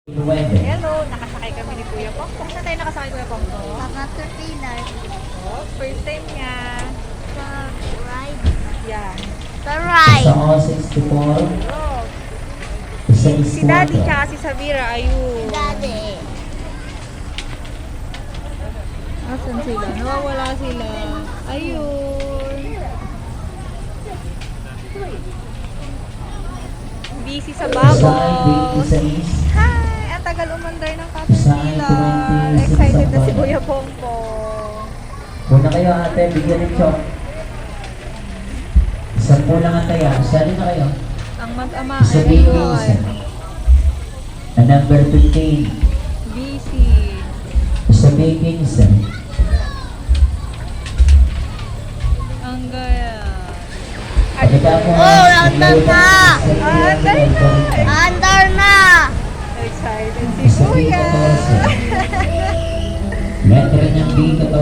Hello, nakasakay kami ni Kuya Pongpong. Saan tayo nakasakay Kuya Pongpong? Sa caterpillar. Oh, first time niya. Sa ride. Yan. Sa ride. Sa O64, Oh. isa Si Daddy tsaka si Sabira, ayun. Daddy. Asan sila? Nawawala sila. Ayun. Busy sa babaw. Hi! Ang tagal umandar ng caterpillar. Excited na si Kuya Pongpong. Una kayo ate, bigyan ng chok. Isa po lang ate yan. Isa rin na kayo. Ang mag-ama Isa ay babies. Na number 15. busy. Isa babies. Ang gaya. Pagkita po Oh, andar na! Andar na! Andar na! Excited si Isa Kuya. B14. Letter niyang B14.